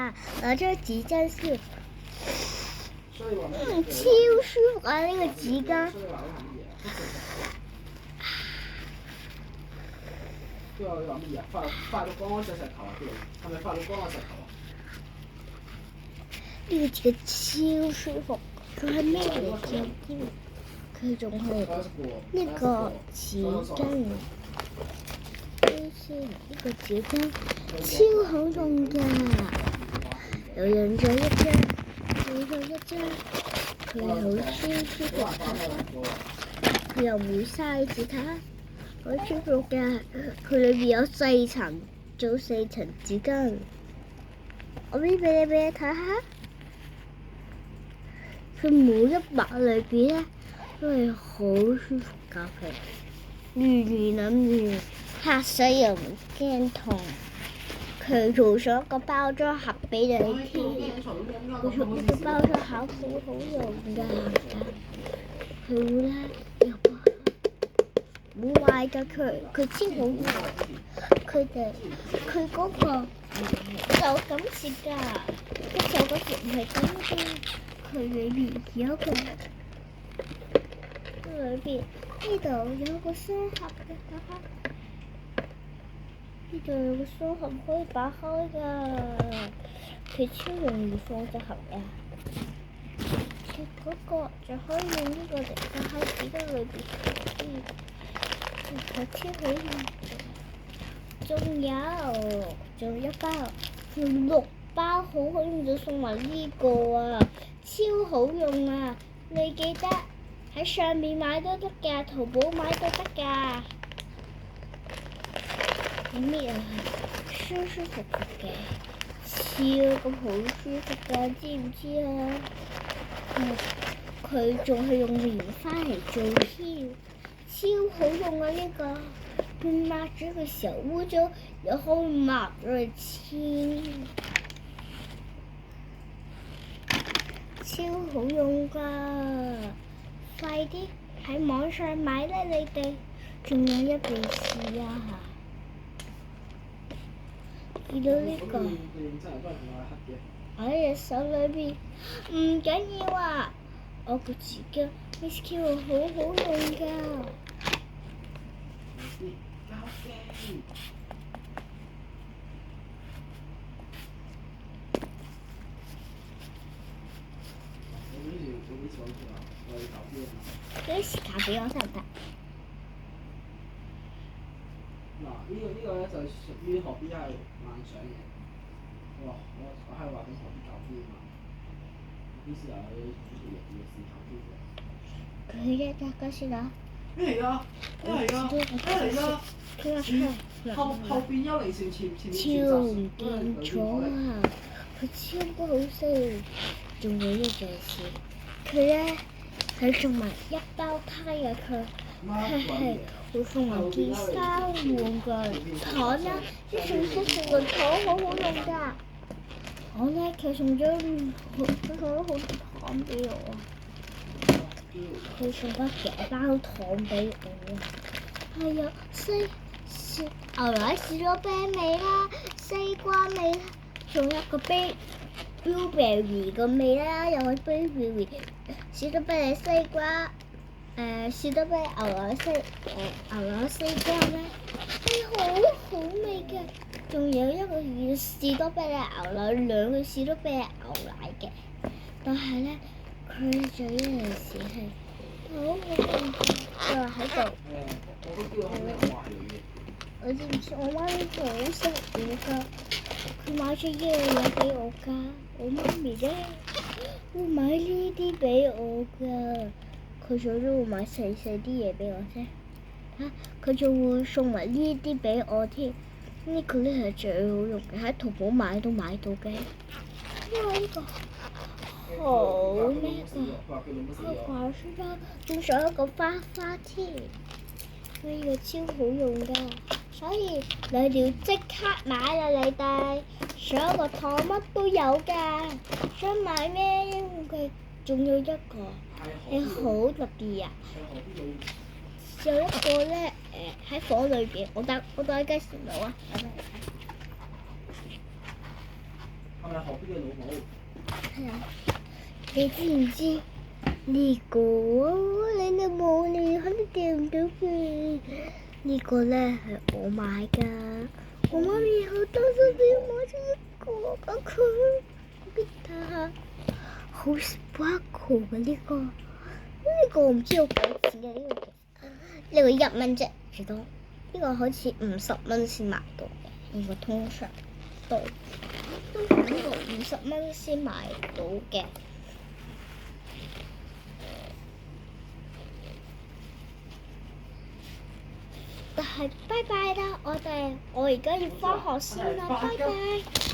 㗎，攞張紙巾先。超舒服啊！呢個紙巾。佢話乜嘢啊？發到光嗰隻石頭啊！係咪發到光嘅石頭啊？呢個紙巾超舒服，佢係咩嚟嘅？佢仲係呢個紙巾。先呢個紙巾超好用㗎，又用咗一張，佢好舒服佢又唔會嘥紙睇下，好舒服㗎。佢裏邊有4層，做4層紙巾。我俾你睇下，佢每一白裏邊咧都係好舒服㗎。佢圓圓諗住嚇死又唔驚痛。佢做咗個包裝盒俾你添，佢做呢個包裝盒好用㗎，佢咧又冇壞㗎，佢超好用。佢嗰個就咁折㗎，就嗰時唔係咁嘅，佢裏邊有個呢度有個雙盒嘅，呢度有個雙盒可以打開㗎，佢超容易放隻盒呀。佢嗰個就可以用呢個嚟打開紙巾裏邊，佢超好用。仲有一包，6包好好用，就送埋呢個啊，超好用啊！你記得喺上面買都得㗎，淘寶買都得㗎。咩啊？舒服嘅，超咁好舒服㗎，知唔知啊？佢仲係用棉花嚟做添，超好用啊！呢個抹咗嘅時候污糟，又可以抹咗嚟黐，超好用㗎！快啲喺網上買啦，你哋！仲有一鼻屎啊！見到呢個喺隻手裏邊，唔緊要啊！我個紙巾 Miss Q 好好用㗎。俾啲時間俾我得唔得？嗱，呢個咧就屬於何必係幻想嘅。我係話緊何必搞邊啊嘛？啲時候要做嘢要思考啲嘅。佢一打嗰時啦。咩嚟㗎？咩嚟㗎？咩嚟㗎？後邊幽靈船前超唔見咗啊！佢超好食，仲有一件事，佢咧佢送埋一包胎啊！佢係會送埋件衫換㗎糖啦，啲送個糖好好用㗎。我咧佢送咗好多糖俾我啊！佢送咗幾包糖俾我啊！係啊，牛奶士多啤梨啦，西瓜味啦，仲有個blueberry 個味啦，又係 blueberry 士多啤梨西瓜，士多啤梨牛奶西瓜咧，係好好味嘅。仲有一個士多啤梨牛奶，2個士多啤梨牛奶嘅，但係咧佢仲有一件事係好好用嘅，就喺度。我知唔知我媽咪好識煮㗎，佢買咗呢樣嘢俾我㗎。我媽咪咧會買呢啲俾我㗎，佢仲都會買細啲嘢俾我啫。佢仲會送埋呢啲俾我添。呢個咧係最好用嘅，喺淘寶買都買到嘅。哇！呢個好咩㗎？佢掛書包，仲上一個花添。呢個超好用㗎。所以你哋要即刻買啦！你哋上一個糖乜都有㗎，想買咩？因為佢仲有一個係好特別啊！有一個咧喺火裏邊，我帶介紹到啊！係咪何必嘅老母？係啊，你知唔知呢個你都冇，你肯定訂唔到嘅。呢個咧係我買㗎，我媽咪好擔心你買咗一個，佢俾佢好 sparkle 嘅呢個，呢個我唔知有幾錢嘅呢個1蚊啫，最多。呢個好似50蚊先買到嘅，呢個通常都呢個50蚊先買到嘅。但係拜拜啦，我而家要返學先啦，拜拜。